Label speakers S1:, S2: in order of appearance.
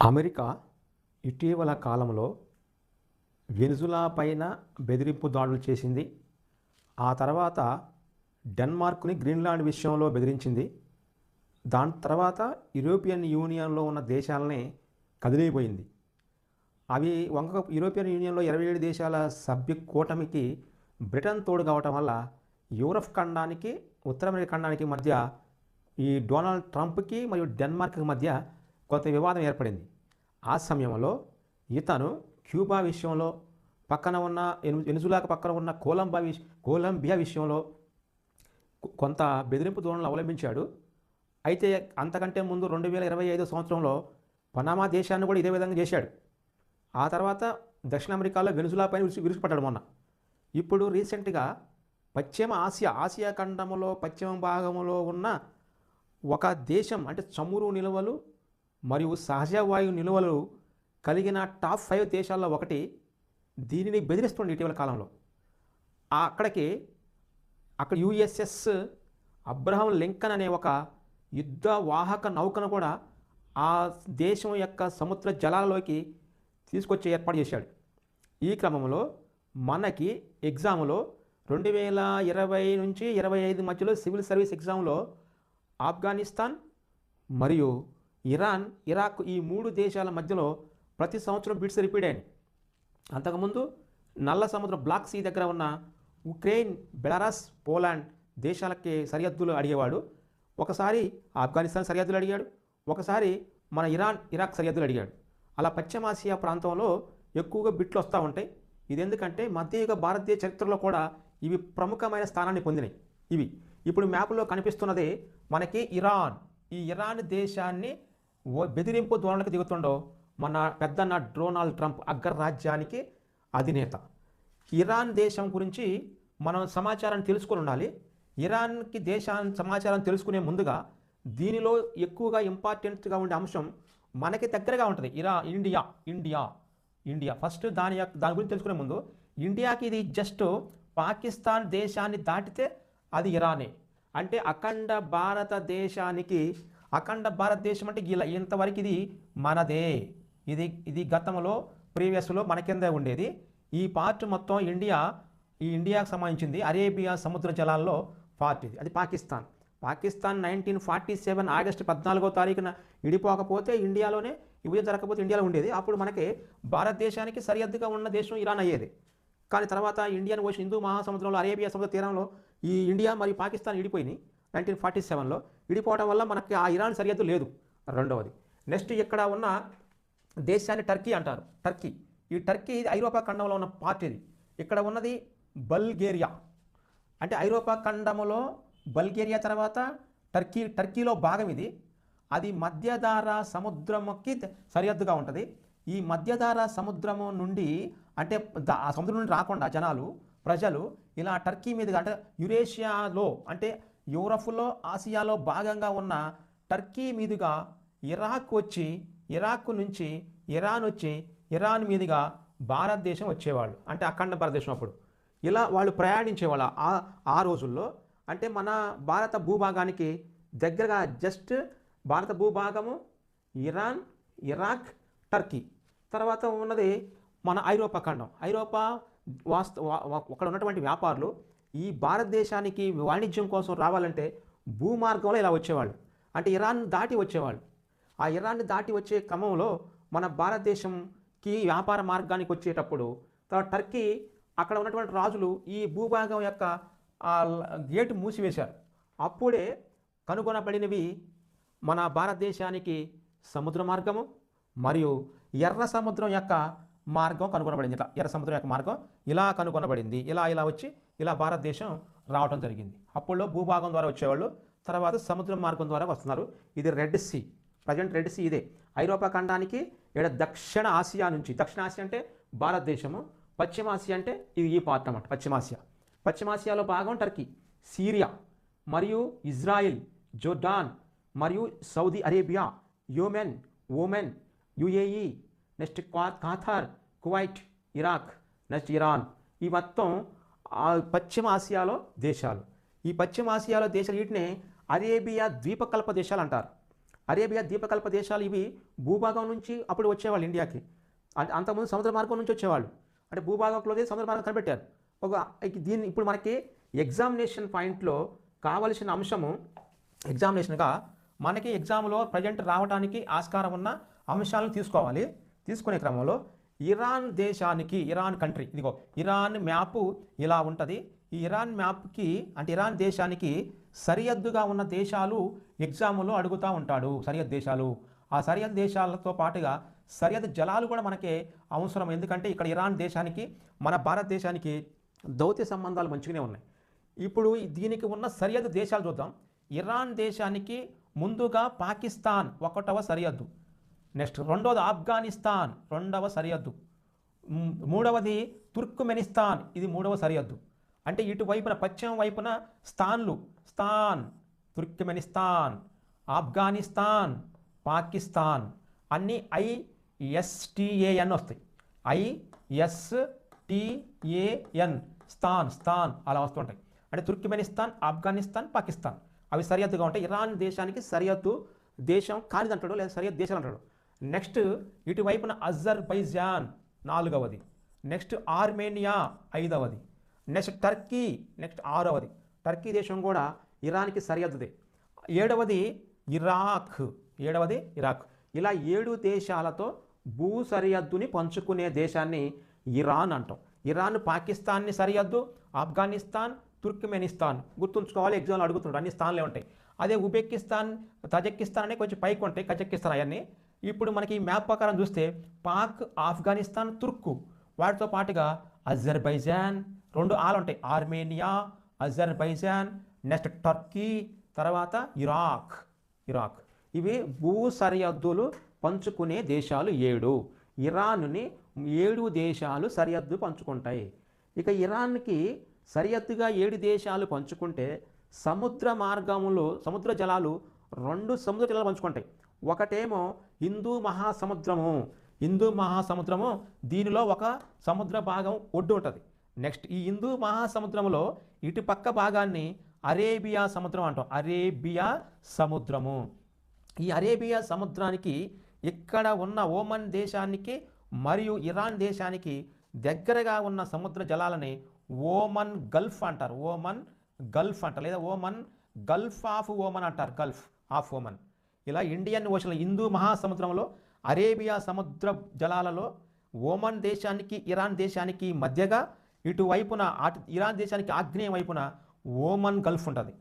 S1: America ఇటీవల కాలంలో Venezuela పైన బెదిరింపు దాడులు చేసింది. ఆ తర్వాత డెన్మార్క్ని గ్రీన్లాండ్ విషయంలో బెదిరించింది. దాని తర్వాత యూరోపియన్ యూనియన్లో ఉన్న దేశాలని కదిలిపోయింది. అవి యూరోపియన్ యూనియన్లో 27 దేశాల సభ్య కూటమికి బ్రిటన్ తోడు కావటం వల్ల యూరప్ ఖండానికి ఉత్తర అమెరికా ఖండానికి మధ్య ఈ డొనాల్డ్ ట్రంప్కి మరియు డెన్మార్క్కి మధ్య కొంత వివాదం ఏర్పడింది. ఆ సమయంలో ఇతను క్యూబా విషయంలో పక్కన ఉన్న వెనిజులాకు పక్కన ఉన్న కొలంబియా విషయంలో కొంత బెదిరింపు ధోరణులు అవలంబించాడు. అయితే అంతకంటే ముందు 2025 సంవత్సరంలో పనామా దేశాన్ని కూడా ఇదే విధంగా చేశాడు. ఆ తర్వాత దక్షిణ అమెరికాలో వెనిజులా పైన విరుచుపడ్డాడు మొన్న. ఇప్పుడు రీసెంట్గా పశ్చిమ ఆసియా ఖండంలో పశ్చిమ భాగంలో ఉన్న ఒక దేశం, అంటే చమురు నిల్వలు మరియు సహజ వాయువు నిల్వలు కలిగిన టాప్ 5 దేశాల్లో ఒకటి దీనిని బెదిరిస్తుంది ఇటీవల కాలంలో. అక్కడ యుఎస్ఎస్ అబ్రహం లింకన్ అనే ఒక యుద్ధ వాహక నౌకను కూడా ఆ దేశం యొక్క సముద్ర జలాలలోకి తీసుకొచ్చి ఏర్పాటు చేశాడు. ఈ క్రమంలో మనకి ఎగ్జామ్లో 2020 నుంచి 25 మధ్యలో సివిల్ సర్వీస్ ఎగ్జామ్లో ఆఫ్ఘనిస్తాన్ మరియు ఇరాక్ ఈ 3 దేశాల మధ్యలో ప్రతి సంవత్సరం బిట్స్ రిపీట్ అయినాయి. అంతకుముందు నల్ల సముద్రం బ్లాక్ సీ దగ్గర ఉన్న ఉక్రెయిన్, బెలారస్, పోలాండ్ దేశాలకి సరిహద్దులు అడిగేవాడు. ఒకసారి ఆఫ్ఘనిస్తాన్ సరిహద్దులు అడిగాడు, ఒకసారి మన ఇరాక్ సరిహద్దులు అడిగాడు. అలా పశ్చిమాసియా ప్రాంతంలో ఎక్కువగా బిట్లు వస్తూ ఉంటాయి. ఇది ఎందుకంటే మధ్యయుగ భారతీయ చరిత్రలో కూడా ఇవి ప్రముఖమైన స్థానాన్ని పొందినాయి. ఇవి ఇప్పుడు మ్యాప్లో కనిపిస్తున్నది మనకి ఈ ఇరాన్ దేశాన్ని బెదిరింపు ధోరణికి దిగుతుండో మన పెద్దన్న డొనాల్డ్ ట్రంప్ అగ్రరాజ్యానికి అధినేత. ఇరాన్ దేశం గురించి మనం సమాచారాన్ని తెలుసుకొని ఉండాలి. ఇరాన్కి సమాచారం తెలుసుకునే ముందుగా దీనిలో ఎక్కువగా ఇంపార్టెంట్గా ఉండే అంశం మనకి దగ్గరగా ఉంటుంది. ఇండియా ఫస్ట్ దాని గురించి తెలుసుకునే ముందు ఇండియాకి ఇది జస్ట్ పాకిస్తాన్ దేశాన్ని దాటితే అది ఇరానే. అంటే అఖండ భారతదేశం అంటే ఇంతవరకు ఇది మనదే. ఇది గతంలో ప్రీవియస్లో మన కిందే ఉండేది. ఈ పార్ట్ మొత్తం ఇండియాకు సంబంధించింది. అరేబియా సముద్ర జలాల్లో పార్ట్ ఇది. అది పాకిస్తాన్ 1947 ఆగస్టు 14వ తారీఖున విడిపోకపోతే ఇండియాలోనే విభజన జరగకపోతే ఇండియాలో ఉండేది. అప్పుడు మనకి భారతదేశానికి సరిహద్దుగా ఉన్న దేశం ఇరాన్ అయ్యేది. కానీ తర్వాత ఇండియన్ ఓషన్, హిందూ మహాసముద్రంలో అరేబియా సముద్ర తీరంలో ఈ ఇండియా మరియు పాకిస్తాన్ విడిపోయినాయి 1947లో. విడిపోవడం వల్ల మనకి ఆ ఇరాన్ సరిహద్దు లేదు. రెండవది, నెక్స్ట్ ఇక్కడ ఉన్న దేశాన్ని టర్కీ అంటారు. ఈ టర్కీ ఐరోపా ఖండంలో ఉన్న పార్ట్ ఇది. ఇక్కడ ఉన్నది బల్గేరియా. అంటే ఐరోపా ఖండంలో బల్గేరియా తర్వాత టర్కీలో భాగం ఇది. అది మధ్యధరా సముద్రంకి సరిహద్దుగా ఉంటుంది. ఈ మధ్యధరా సముద్రము నుండి, అంటే ఆ సముద్రం నుండి రాకుండా ప్రజలు ఇలా టర్కీ మీదుగా, అంటే యురేషియాలో, అంటే యూరప్లో ఆసియాలో భాగంగా ఉన్న టర్కీ మీదుగా ఇరాక్ నుంచి ఇరాన్ వచ్చి ఇరాన్ మీదుగా భారతదేశం వచ్చేవాళ్ళు. అంటే అఖండ భారతదేశం. అప్పుడు ఇలా వాళ్ళు ప్రయాణించేవాళ్ళు ఆ రోజుల్లో. అంటే మన భారత భూభాగానికి దగ్గరగా జస్ట్ భారత భూభాగము ఇరాన్, ఇరాక్, టర్కీ. తర్వాత ఉన్నది మన ఐరోపా ఖండం. అక్కడ ఉన్నటువంటి వ్యాపారులు ఈ భారతదేశానికి వాణిజ్యం కోసం రావాలంటే భూమార్గంలో ఇలా వచ్చేవాళ్ళు. అంటే ఇరాన్ దాటి వచ్చేవాళ్ళు. ఆ ఇరాన్ని దాటి వచ్చే క్రమంలో మన భారతదేశంకి వ్యాపార మార్గానికి వచ్చేటప్పుడు టర్కీ అక్కడ ఉన్నటువంటి రాజులు ఈ భూభాగం యొక్క గేటు మూసివేశారు. అప్పుడే కనుగొనబడినవి మన భారతదేశానికి సముద్ర మార్గము మరియు ఎర్ర సముద్రం యొక్క మార్గం కనుగొనబడింది. ఎర్ర సముద్రం యొక్క మార్గం ఇలా కనుగొనబడింది. ఇలా వచ్చి ఇలా భారతదేశం రావడం జరిగింది. అప్పుడులో భూభాగం ద్వారా వచ్చేవాళ్ళు, తర్వాత సముద్ర మార్గం ద్వారా వస్తున్నారు. ఇది Red Sea. Present Red Sea ఇదే. ఐరోపా ఖండానికి దక్షిణ ఆసియా అంటే భారతదేశము, పశ్చిమ ఆసియా అంటే ఇది ఈ పార్ట్ అన్నమాట. పశ్చిమాసియాలో భాగం టర్కీ, సిరియా మరియు ఇజ్రాయిల్, జోర్డాన్ మరియు Saudi Arabia, Oman, UAE, next Qatar, Kuwait, Iraq, next Iran. ఈ మొత్తం పశ్చిమ ఆసియాలో దేశాలు. ఈ పశ్చిమ ఆసియాలో దేశాలు వీటిని అరేబియా ద్వీపకల్ప దేశాలు అంటారు. అరేబియా ద్వీపకల్ప దేశాలు ఇవి భూభాగం నుంచి అప్పుడు వచ్చేవాళ్ళు ఇండియాకి. అంటే అంతకుముందు సముద్ర మార్గం నుంచి వచ్చేవాళ్ళు. అంటే భూభాగంలోనే సముద్ర మార్గం కనిపెట్టారు. దీన్ని ఇప్పుడు మనకి ఎగ్జామినేషన్ పాయింట్లో కావలసిన అంశము ఎగ్జామినేషన్గా మనకి ఎగ్జామ్లో ప్రజెంట్ రావడానికి ఆస్కారం ఉన్న అంశాలను తీసుకోవాలి. తీసుకునే క్రమంలో ఇరాన్ దేశానికి, ఇరాన్ కంట్రీ, ఇదిగో ఇరాన్ మ్యాపు ఇలా ఉంటుంది. ఈ ఇరాన్ మ్యాప్కి అంటే ఇరాన్ దేశానికి సరిహద్దుగా ఉన్న దేశాలు ఎగ్జామ్లో అడుగుతూ ఉంటాడు. సరిహద్దు దేశాలు, ఆ సరిహద్దు దేశాలతో పాటుగా సరిహద్దు జలాలు కూడా మనకే అవసరం. ఎందుకంటే ఇక్కడ ఇరాన్ దేశానికి మన భారతదేశానికి దౌత్య సంబంధాలు మంచిగానే ఉన్నాయి. ఇప్పుడు దీనికి ఉన్న సరిహద్దు దేశాలు చూద్దాం. ఇరాన్ దేశానికి ముందుగా పాకిస్తాన్ 1వ సరిహద్దు, నెక్స్ట్ 2వది ఆఫ్ఘనిస్తాన్ 2వ సరిహద్దు, 3వది తుర్క్మెనిస్తాన్ ఇది 3వ సరిహద్దు. అంటే ఇటువైపున పశ్చిమ వైపున స్థాన్, తుర్క్మెనిస్తాన్, ఆఫ్ఘనిస్తాన్, పాకిస్తాన్ అన్నీ ISTAN వస్తాయి. ISTAN స్థాన్ అలా వస్తుంటాయి. అంటే తుర్క్మెనిస్తాన్, ఆఫ్ఘనిస్తాన్, పాకిస్తాన్ అవి సరిహద్దుగా ఉంటాయి. ఇరాన్ దేశానికి సరిహద్దు దేశం కానిదంటాడు, లేదా సరిహద్దు దేశాలు అంటాడు. నెక్స్ట్ ఇటువైపున అజర్బైజాన్ 4వది, నెక్స్ట్ ఆర్మేనియా 5వది, నెక్స్ట్ టర్కీ, నెక్స్ట్ 6వది. టర్కీ దేశం కూడా ఇరాన్కి సరిహద్దుదే. 7వది ఇరాక్. ఇలా 7 దేశాలతో భూ సరిహద్దుని పంచుకునే దేశాన్ని ఇరాన్ అంటాం. ఇరాన్ పాకిస్తాన్ని సరిహద్దు, ఆఫ్ఘనిస్తాన్, తుర్క్మెనిస్తాన్ గుర్తుంచుకోవాలి. ఎగ్జామ్లో అడుగుతుంటారు, అన్ని స్థానాలే ఉంటాయి. అదే ఉజ్బెకిస్తాన్, తజకిస్తాన్ అనే కొంచెం పైకి ఉంటాయి, కజకిస్తాన్ అవన్నీ. ఇప్పుడు మనకి ఈ మ్యాప్ ప్రకారం చూస్తే పాక్, ఆఫ్ఘనిస్తాన్, తుర్కు వాటితో పాటుగా అజర్బైజాన్ 2 ఆలు ఉంటాయి. ఆర్మేనియా, అజర్బైజాన్, నెక్స్ట్ టర్కీ, తర్వాత ఇరాక్. ఇవి భూ సరిహద్దులు పంచుకునే దేశాలు 7. ఇరాన్ని 7 దేశాలు సరిహద్దు పంచుకుంటాయి. ఇక ఇరాన్కి సరిహద్దుగా 7 దేశాలు పంచుకుంటే సముద్ర మార్గంలో సముద్ర జలాలు 2 సముద్ర జలాలు పంచుకుంటాయి. ఒకటేమో హిందూ మహాసముద్రము, దీనిలో ఒక సముద్ర భాగం ఒడ్డు ఉంటుంది. నెక్స్ట్ ఈ హిందూ మహాసముద్రంలో ఇటు పక్క భాగాన్ని అరేబియా సముద్రం అంటాం. ఈ అరేబియా సముద్రానికి ఇక్కడ ఉన్న ఓమన్ దేశానికి మరియు ఇరాన్ దేశానికి దగ్గరగా ఉన్న సముద్ర జలాలని ఓమన్ గల్ఫ్ అంటారు. లేదా ఓమన్ గల్ఫ్ ఆఫ్ ఓమన్ అంటారు. Gulf of ఓమన్. ఇలా ఇండియన్ ఓషన్, హిందూ మహాసముద్రంలో అరేబియా సముద్ర జలాలలో ఓమన్ దేశానికి, ఇరాన్ దేశానికి మధ్యగా ఇటువైపున ఇరాన్ దేశానికి ఆగ్నేయ వైపున ఓమన్ గల్ఫ్ ఉంటుంది.